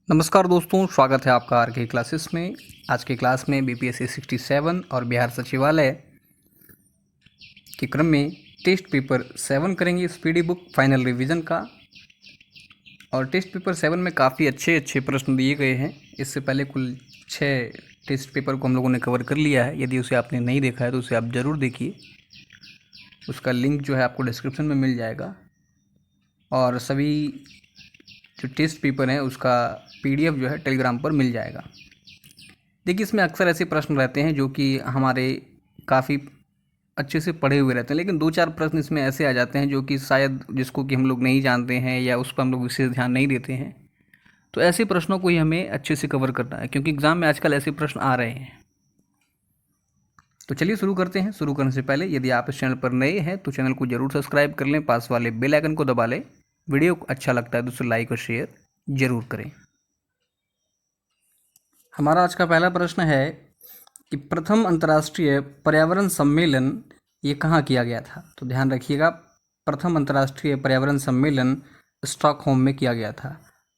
नमस्कार दोस्तों, स्वागत है आपका आर के क्लासेस में। आज के क्लास में बीपीएससी 67 और बिहार सचिवालय के क्रम में टेस्ट पेपर 7 करेंगे, स्पीडी बुक फाइनल रिवीजन का। और टेस्ट पेपर 7 में काफ़ी अच्छे प्रश्न दिए गए हैं। इससे पहले कुल 6 टेस्ट पेपर को हम लोगों ने कवर कर लिया है। यदि उसे आपने नहीं देखा है तो उसे आप ज़रूर देखिए, उसका लिंक जो है आपको डिस्क्रिप्शन में मिल जाएगा। और सभी जो टेस्ट पेपर हैं उसका पीडीएफ जो है टेलीग्राम पर मिल जाएगा। देखिए, इसमें अक्सर ऐसे प्रश्न रहते हैं जो कि हमारे काफ़ी अच्छे से पढ़े हुए रहते हैं, लेकिन 2-4 प्रश्न इसमें ऐसे आ जाते हैं जो कि शायद जिसको कि हम लोग नहीं जानते हैं या उस पर हम लोग विशेष ध्यान नहीं देते हैं। तो ऐसे प्रश्नों को ही हमें अच्छे से कवर करना है, क्योंकि एग्ज़ाम में आजकल ऐसे प्रश्न आ रहे हैं। तो चलिए शुरू करते हैं। शुरू करने से पहले यदि आप इस चैनल पर नए हैं तो चैनल को ज़रूर सब्सक्राइब कर लें, पास वाले बेल आइकन को दबा लें। वीडियो अच्छा लगता है तो उसे लाइक और शेयर ज़रूर करें। हमारा आज का पहला प्रश्न है कि प्रथम अंतर्राष्ट्रीय पर्यावरण सम्मेलन ये कहाँ किया गया था। तो ध्यान रखिएगा, प्रथम अंतर्राष्ट्रीय पर्यावरण सम्मेलन स्टॉकहोम में किया गया था।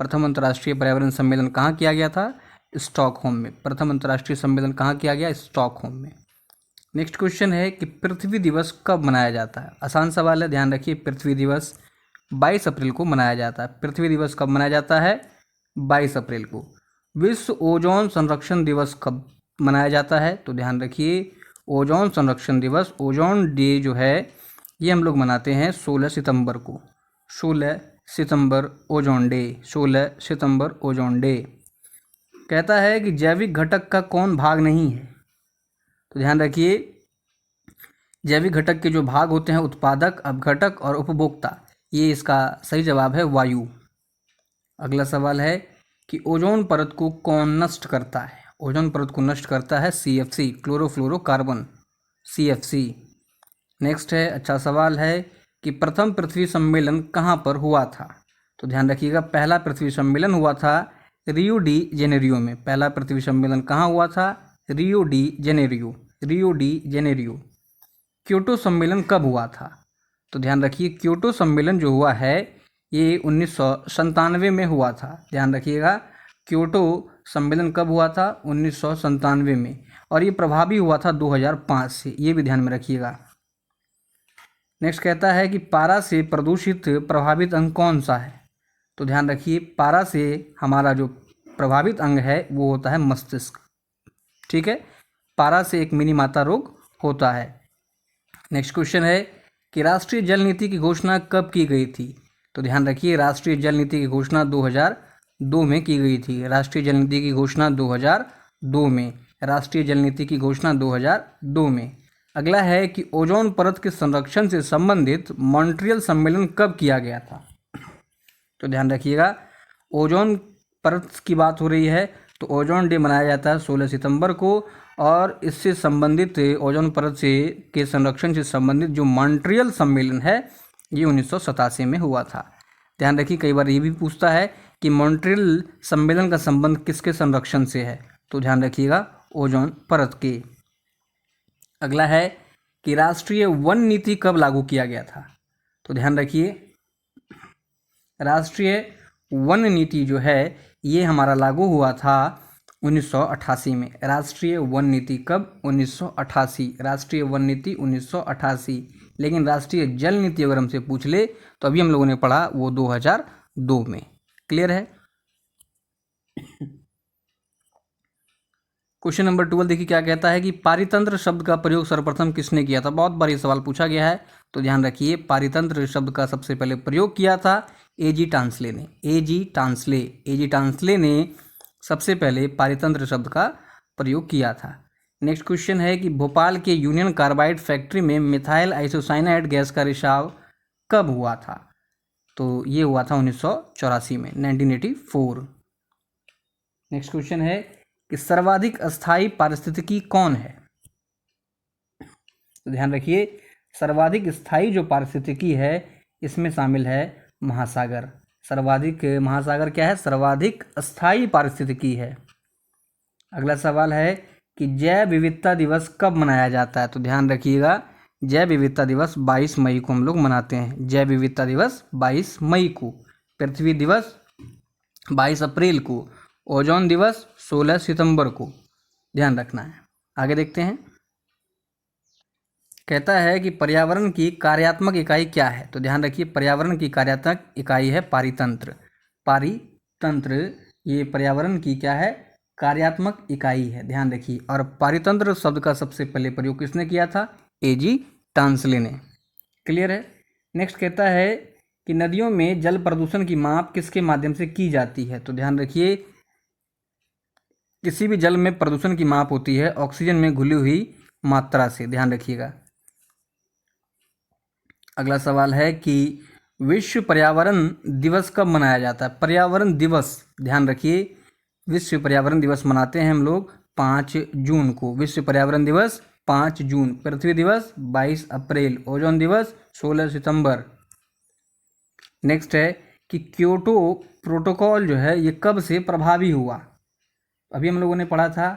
प्रथम अंतर्राष्ट्रीय पर्यावरण सम्मेलन कहाँ किया गया था? स्टॉकहोम में। प्रथम अंतर्राष्ट्रीय सम्मेलन कहाँ किया गया? स्टॉकहोम में। नेक्स्ट क्वेश्चन है कि पृथ्वी दिवस कब मनाया जाता है। आसान सवाल है, ध्यान रखिए। पृथ्वी दिवस 22 अप्रैल को मनाया जाता है। पृथ्वी दिवस कब मनाया जाता है? 22 अप्रैल को। विश्व ओजोन संरक्षण दिवस कब मनाया जाता है? तो ध्यान रखिए, ओजोन संरक्षण दिवस, ओजोन डे जो है ये हम लोग मनाते हैं 16 सितंबर को। 16 सितंबर ओजोन डे, 16 सितंबर ओजोन डे। कहता है कि जैविक घटक का कौन भाग नहीं है। तो ध्यान रखिए, जैविक घटक के जो भाग होते हैं उत्पादक, अपघटक और उपभोक्ता, ये इसका सही जवाब है वायु। अगला सवाल है कि ओजोन परत को कौन नष्ट करता है। ओजोन परत को नष्ट करता है CFC, क्लोरोफ्लोरोकार्बन, CFC। नेक्स्ट है, अच्छा सवाल है कि प्रथम पृथ्वी सम्मेलन कहाँ पर हुआ था। तो ध्यान रखिएगा, पहला पृथ्वी सम्मेलन हुआ था रियो डी जेनेरियो में। पहला पृथ्वी सम्मेलन कहाँ हुआ था? Rio de Janeiro, Rio de Janeiro. Kyoto सम्मेलन कब हुआ था? तो ध्यान रखिए, क्योटो सम्मेलन जो हुआ है ये 1997 में हुआ था। ध्यान रखिएगा, क्योटो सम्मेलन कब हुआ था? 1997 में। और ये प्रभावी हुआ था 2005 से, ये भी ध्यान में रखिएगा। नेक्स्ट कहता है कि पारा से प्रदूषित प्रभावित अंग कौन सा है। तो ध्यान रखिए, पारा से हमारा जो प्रभावित अंग है वो होता है मस्तिष्क। ठीक है, पारा से एक मिनी माता रोग होता है। नेक्स्ट क्वेश्चन है कि राष्ट्रीय जल नीति की घोषणा कब की गई थी। तो ध्यान रखिए, राष्ट्रीय जल नीति की घोषणा 2002 में की गई थी। राष्ट्रीय जल नीति की घोषणा 2002 में, राष्ट्रीय जल नीति की घोषणा 2002 में। अगला है कि ओजोन परत के संरक्षण से संबंधित मॉन्ट्रियल सम्मेलन कब किया गया था। तो ध्यान रखिएगा, ओजोन परत की बात हो रही है तो ओजोन डे मनाया जाता है 16 सितंबर को। और इससे संबंधित ओजोन परत से के संरक्षण से संबंधित जो मॉन्ट्रियल सम्मेलन है ये 1987 में हुआ था। ध्यान रखिए, कई बार ये भी पूछता है कि मॉन्ट्रियल सम्मेलन का संबंध किसके संरक्षण से है। तो ध्यान रखिएगा, ओजोन परत के। अगला है कि राष्ट्रीय वन नीति कब लागू किया गया था। तो ध्यान रखिए, राष्ट्रीय वन नीति जो है ये हमारा लागू हुआ था 1988 में। राष्ट्रीय वन नीति कब? 1988। राष्ट्रीय वन नीति 1988। लेकिन राष्ट्रीय जल नीति अगर हमसे पूछ ले तो अभी हम लोगों ने पढ़ा वो 2002 में। क्लियर है। क्वेश्चन नंबर 12 देखिए क्या कहता है कि पारितंत्र शब्द का प्रयोग सर्वप्रथम किसने किया था। बहुत बार ये सवाल पूछा गया है। तो ध्यान रखिए, पारितंत्र शब्द का सबसे पहले प्रयोग किया था एजी टांसले ने। एजी टांसले ने सबसे पहले पारितंत्र शब्द का प्रयोग किया था। नेक्स्ट क्वेश्चन है कि भोपाल के यूनियन कार्बाइड फैक्ट्री में मिथाइल आइसोसाइनाइड गैस का रिसाव कब हुआ था। तो ये हुआ था 1984 में, 1984। नेक्स्ट क्वेश्चन है कि सर्वाधिक अस्थायी पारिस्थितिकी कौन है। तो ध्यान रखिए, सर्वाधिक स्थायी जो पारिस्थितिकी है इसमें शामिल है महासागर। सर्वाधिक महासागर क्या है? सर्वाधिक अस्थायी पारिस्थितिकी है। अगला सवाल है कि जैव विविधता दिवस कब मनाया जाता है। तो ध्यान रखिएगा, जैव विविधता दिवस 22 मई को हम लोग मनाते हैं। जैव विविधता दिवस 22 मई को। पृथ्वी दिवस 22 अप्रैल को। ओजोन दिवस 16 सितंबर को, ध्यान रखना है। आगे देखते हैं। कहता है कि पर्यावरण की कार्यात्मक इकाई क्या है, तो ध्यान रखिए पर्यावरण की कार्यात्मक इकाई है पारितंत्र। पारितंत्र ये पर्यावरण की क्या है, कार्यात्मक इकाई है, ध्यान रखिए। और पारितंत्र शब्द का सबसे पहले प्रयोग किसने किया था, एजी टांसले ने। क्लियर है। नेक्स्ट कहता है कि नदियों में जल प्रदूषण की माप किसके माध्यम से की जाती है, तो ध्यान रखिए किसी भी जल में प्रदूषण की माप होती है ऑक्सीजन में घुली हुई मात्रा से, ध्यान रखिएगा। अगला सवाल है कि विश्व पर्यावरण दिवस कब मनाया जाता है। पर्यावरण दिवस, ध्यान रखिए विश्व पर्यावरण दिवस मनाते हैं हम लोग 5 जून को। विश्व पर्यावरण दिवस 5 जून। पृथ्वी दिवस 22 अप्रैल। ओजोन दिवस 16 सितंबर। नेक्स्ट है कि क्योटो प्रोटोकॉल जो है ये कब से प्रभावी हुआ। अभी हम लोगों ने पढ़ा था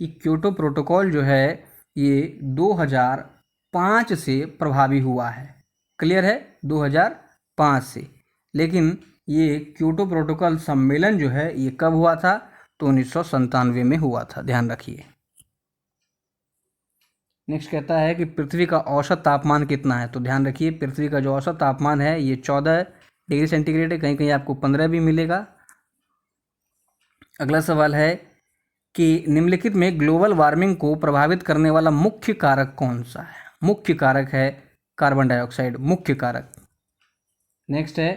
कि क्योटो प्रोटोकॉल जो है ये 2005 से प्रभावी हुआ है। क्लियर है, 2005 से। लेकिन ये क्योटो प्रोटोकॉल सम्मेलन जो है ये कब हुआ था, तो 1997 में हुआ था, ध्यान रखिए। नेक्स्ट कहता है कि पृथ्वी का औसत तापमान कितना है, तो ध्यान रखिए पृथ्वी का जो औसत तापमान है ये 14 डिग्री सेंटीग्रेड है, कहीं कहीं आपको 15 भी मिलेगा। अगला सवाल है कि निम्नलिखित में ग्लोबल वार्मिंग को प्रभावित करने वाला मुख्य कारक कौन सा है। मुख्य कारक है कार्बन डाइऑक्साइड, मुख्य कारक। नेक्स्ट है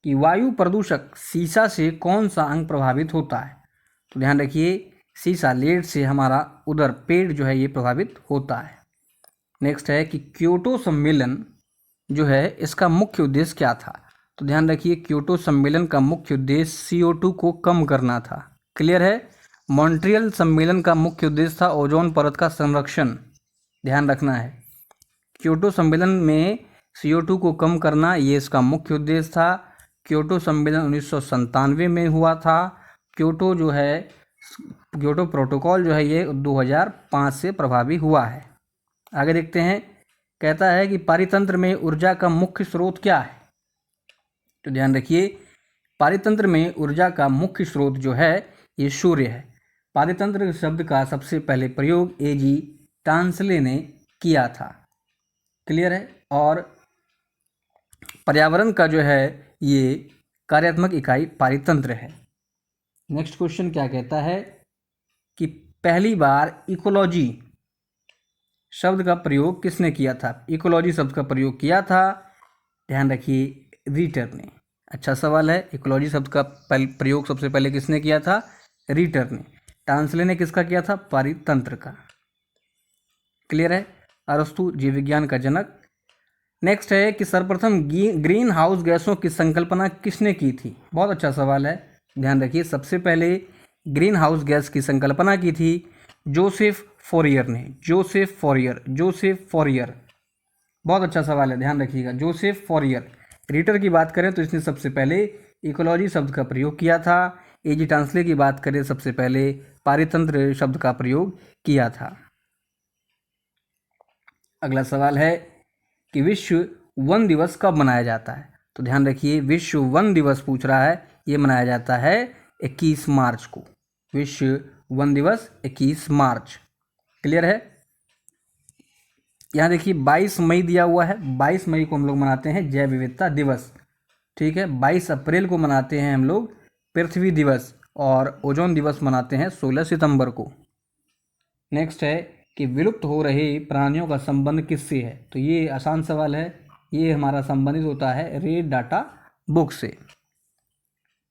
कि वायु प्रदूषक सीसा से कौन सा अंग प्रभावित होता है, तो ध्यान रखिए सीसा लेड से हमारा उधर पेट जो है ये प्रभावित होता है। नेक्स्ट है कि क्योटो सम्मेलन जो है इसका मुख्य उद्देश्य क्या था, तो ध्यान रखिए क्योटो सम्मेलन का मुख्य उद्देश्य CO2 को कम करना था। क्लियर है। मॉन्ट्रियल सम्मेलन का मुख्य उद्देश्य था ओजोन परत का संरक्षण, ध्यान रखना है। क्योटो सम्मेलन में CO2 को कम करना ये इसका मुख्य उद्देश्य था। क्योटो सम्मेलन 1997 में हुआ था। क्योटो जो है क्योटो प्रोटोकॉल जो है ये 2005 से प्रभावी हुआ है। आगे देखते हैं। कहता है कि पारितंत्र में ऊर्जा का मुख्य स्रोत क्या है, तो ध्यान रखिए पारितंत्र में ऊर्जा का मुख्य स्रोत जो है ये सूर्य है। पारितंत्र शब्द का सबसे पहले प्रयोग एजी टांसले ने किया था। क्लियर है। और पर्यावरण का जो है ये कार्यात्मक इकाई पारितंत्र है। नेक्स्ट क्वेश्चन क्या कहता है कि पहली बार इकोलॉजी शब्द का प्रयोग किसने किया था। इकोलॉजी शब्द का प्रयोग किया था, ध्यान रखिए रीटर ने। अच्छा सवाल है, इकोलॉजी शब्द का प्रयोग सबसे पहले किसने किया था, रीटर ने। टांसले ने किसका किया था, पारितंत्र का। क्लियर है। अरस्तु जीव विज्ञान का जनक। नेक्स्ट है कि सर्वप्रथम ग्रीन हाउस गैसों की संकल्पना किसने की थी। बहुत अच्छा सवाल है, ध्यान रखिए सबसे पहले ग्रीन हाउस गैस की संकल्पना की थी जोसेफ फोरियर ने। Joseph Fourier. बहुत अच्छा सवाल है, ध्यान रखिएगा जोसेफ फोरियर। रीटर की बात करें तो इसने सबसे पहले इकोलॉजी शब्द का प्रयोग किया था। एजी टांसले की बात करें सबसे पहले पारितंत्र शब्द का प्रयोग किया था। अगला सवाल है कि विश्व वन दिवस कब मनाया जाता है, तो ध्यान रखिए विश्व वन दिवस पूछ रहा है, ये मनाया जाता है 21 मार्च को। विश्व वन दिवस 21 मार्च। क्लियर है। यहाँ देखिए 22 मई दिया हुआ है, 22 मई को हम लोग मनाते हैं जैव विविधता दिवस। ठीक है। 22 अप्रैल को मनाते हैं हम लोग पृथ्वी दिवस, और ओजोन दिवस मनाते हैं 16 सितंबर को। नेक्स्ट है कि विलुप्त हो रहे प्राणियों का संबंध किससे है, तो ये आसान सवाल है, ये हमारा संबंधित होता है रेड डाटा बुक से।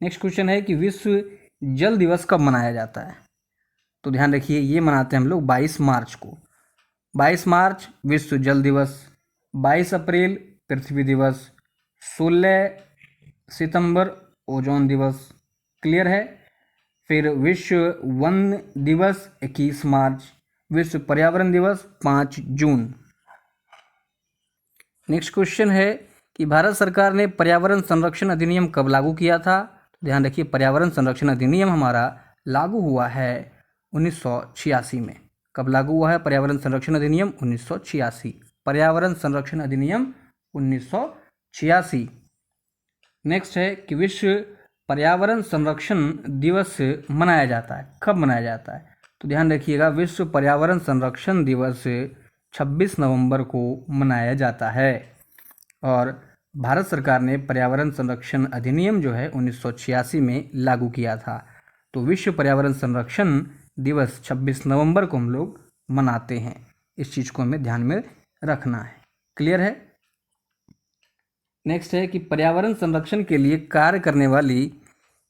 नेक्स्ट क्वेश्चन है कि विश्व जल दिवस कब मनाया जाता है, तो ध्यान रखिए ये मनाते हैं हम लोग 22 मार्च को। 22 मार्च विश्व जल दिवस, 22 अप्रैल पृथ्वी दिवस, 16 सितंबर ओजोन दिवस। क्लियर है। फिर विश्व वन दिवस 21 मार्च, विश्व पर्यावरण दिवस 5 जून। नेक्स्ट क्वेश्चन है कि भारत सरकार ने पर्यावरण संरक्षण अधिनियम कब लागू किया था, तो ध्यान रखिए पर्यावरण संरक्षण अधिनियम हमारा लागू हुआ है 1986 में। कब लागू हुआ है पर्यावरण संरक्षण अधिनियम, 1986। पर्यावरण संरक्षण अधिनियम 1986। नेक्स्ट है कि विश्व पर्यावरण संरक्षण दिवस मनाया जाता है? कब मनाया जाता है? तो ध्यान रखिएगा, विश्व पर्यावरण संरक्षण दिवस 26 नवंबर को मनाया जाता है। और भारत सरकार ने पर्यावरण संरक्षण अधिनियम जो है 1986 में लागू किया था। तो विश्व पर्यावरण संरक्षण दिवस 26 नवंबर को हम लोग मनाते हैं। इस चीज़ को हमें ध्यान में रखना है। क्लियर है? नेक्स्ट है कि पर्यावरण संरक्षण के लिए कार्य करने वाली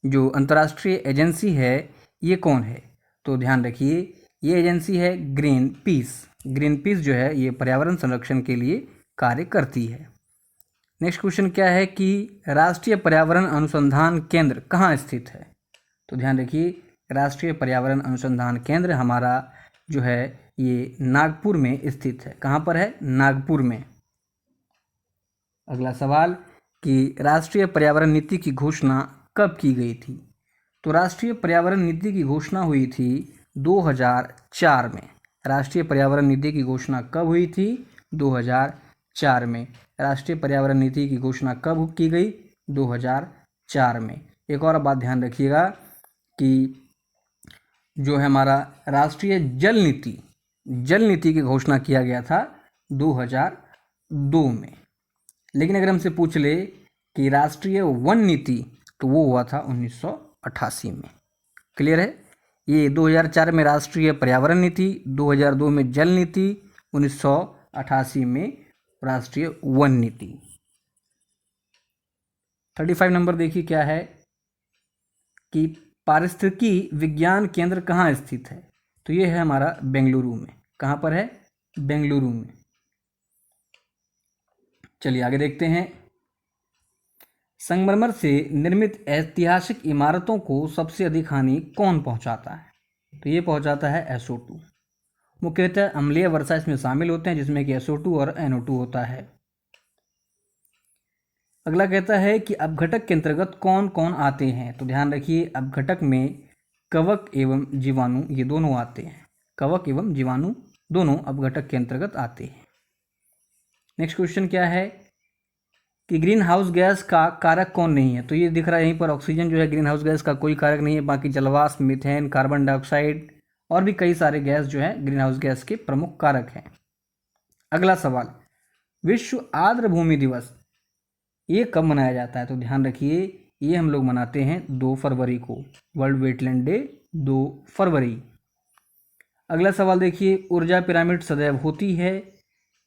जो अंतर्राष्ट्रीय एजेंसी है ये कौन है? तो ध्यान रखिए, ये एजेंसी है ग्रीन पीस। ग्रीन पीस जो है ये पर्यावरण संरक्षण के लिए कार्य करती है। नेक्स्ट क्वेश्चन क्या है कि राष्ट्रीय पर्यावरण अनुसंधान केंद्र कहाँ स्थित है? तो ध्यान रखिए, राष्ट्रीय पर्यावरण अनुसंधान केंद्र हमारा जो है ये नागपुर में स्थित है। कहाँ पर है? नागपुर में। अगला सवाल कि राष्ट्रीय पर्यावरण नीति की घोषणा कब की गई थी? तो राष्ट्रीय पर्यावरण नीति की घोषणा हुई थी 2004 में। राष्ट्रीय पर्यावरण नीति की घोषणा कब हुई थी? 2004 में। राष्ट्रीय पर्यावरण नीति की घोषणा कब की गई? 2004 में। एक और बात ध्यान रखिएगा कि जो है हमारा राष्ट्रीय जल नीति की घोषणा किया गया था 2002 में। लेकिन अगर हमसे पूछ ले कि राष्ट्रीय वन नीति, तो वो हुआ था 1988 में। क्लियर है? ये 2004 में राष्ट्रीय पर्यावरण नीति, 2002 में जल नीति, 1988 में राष्ट्रीय वन नीति। 35 नंबर देखिए क्या है कि पारिस्थितिकी विज्ञान केंद्र कहाँ स्थित है? तो ये है हमारा बेंगलुरु में। कहाँ पर है? बेंगलुरु में। चलिए आगे देखते हैं। संगमरमर से निर्मित ऐतिहासिक इमारतों को सबसे अधिक हानि कौन पहुंचाता है? तो ये पहुंचाता है SO2। मुख्यतः अम्लीय वर्षा इसमें शामिल होते हैं, जिसमें कि SO2 और NO2 होता है। अगला कहता है कि अपघटक के अंतर्गत कौन कौन आते हैं? तो ध्यान रखिए, अपघटक में कवक एवं जीवाणु ये दोनों आते हैं। कवक एवं जीवाणु दोनों अपघटक के अंतर्गत आते हैं। नेक्स्ट क्वेश्चन क्या है कि ग्रीन हाउस गैस का कारक कौन नहीं है? तो ये दिख रहा है यहीं पर, ऑक्सीजन जो है ग्रीन हाउस गैस का कोई कारक नहीं है। बाकी जलवाष्प, मीथेन, कार्बन डाइऑक्साइड और भी कई सारे गैस जो है ग्रीन हाउस गैस के प्रमुख कारक हैं। अगला सवाल, विश्व आर्द्र भूमि दिवस ये कब मनाया जाता है? तो ध्यान रखिए, ये हम लोग मनाते हैं 2 फरवरी को। वर्ल्ड वेटलैंड डे 2 फरवरी। अगला सवाल देखिए, ऊर्जा पिरामिड सदैव होती है?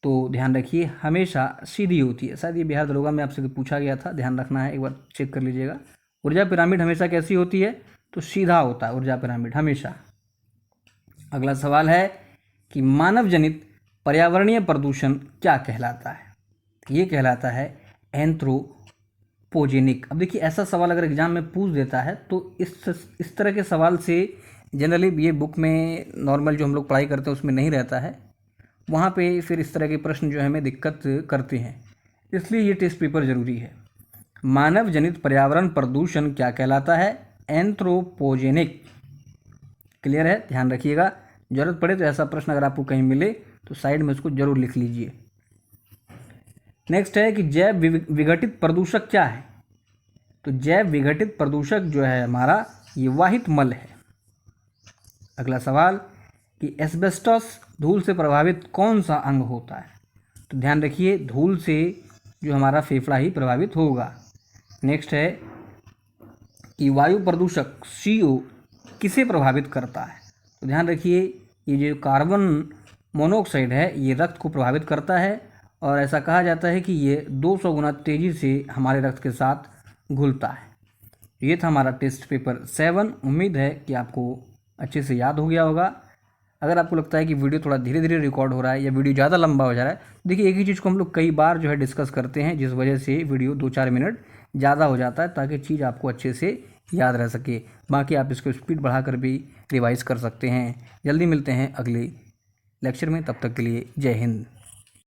तो ध्यान रखिए, हमेशा सीधी होती है। शायद ये बिहार दरोगा में आपसे पूछा गया था, ध्यान रखना है, एक बार चेक कर लीजिएगा। ऊर्जा पिरामिड हमेशा कैसी होती है? तो सीधा होता है ऊर्जा पिरामिड हमेशा। अगला सवाल है कि मानव जनित पर्यावरणीय प्रदूषण क्या कहलाता है? ये कहलाता है एंथ्रोपोजेनिक। अब देखिए, ऐसा सवाल अगर एग्जाम में पूछ देता है तो इस तरह के सवाल से जनरली ये बुक में नॉर्मल जो हम लोग पढ़ाई करते हैं उसमें नहीं रहता है। वहाँ पे फिर इस तरह के प्रश्न जो है हमें दिक्कत करते हैं, इसलिए ये टेस्ट पेपर ज़रूरी है। मानव जनित पर्यावरण प्रदूषण क्या कहलाता है? एंथ्रोपोजेनिक। क्लियर है? ध्यान रखिएगा, जरूरत पड़े तो ऐसा प्रश्न अगर आपको कहीं मिले तो साइड में उसको जरूर लिख लीजिए। नेक्स्ट है कि जैव विघटित प्रदूषक क्या है? तो जैव विघटित प्रदूषक जो है हमारा ये वाहित मल है। अगला सवाल कि एस्बेस्टस धूल से प्रभावित कौन सा अंग होता है? तो ध्यान रखिए, धूल से जो हमारा फेफड़ा ही प्रभावित होगा। नेक्स्ट है कि वायु प्रदूषक CO किसे प्रभावित करता है? तो ध्यान रखिए, ये जो कार्बन मोनोऑक्साइड है ये रक्त को प्रभावित करता है, और ऐसा कहा जाता है कि ये 200 गुना तेज़ी से हमारे रक्त के साथ घुलता है। ये था हमारा टेस्ट पेपर 7। उम्मीद है कि आपको अच्छे से याद हो गया होगा। अगर आपको लगता है कि वीडियो थोड़ा धीरे धीरे रिकॉर्ड हो रहा है या वीडियो ज़्यादा लंबा हो जा रहा है, देखिए एक ही चीज़ को हम लोग कई बार जो है डिस्कस करते हैं, जिस वजह से वीडियो 2-4 मिनट ज़्यादा हो जाता है, ताकि चीज़ आपको अच्छे से याद रह सके। बाकी आप इसको स्पीड बढ़ाकर भी रिवाइज कर सकते हैं। जल्दी मिलते हैं अगले लेक्चर में, तब तक के लिए जय हिंद।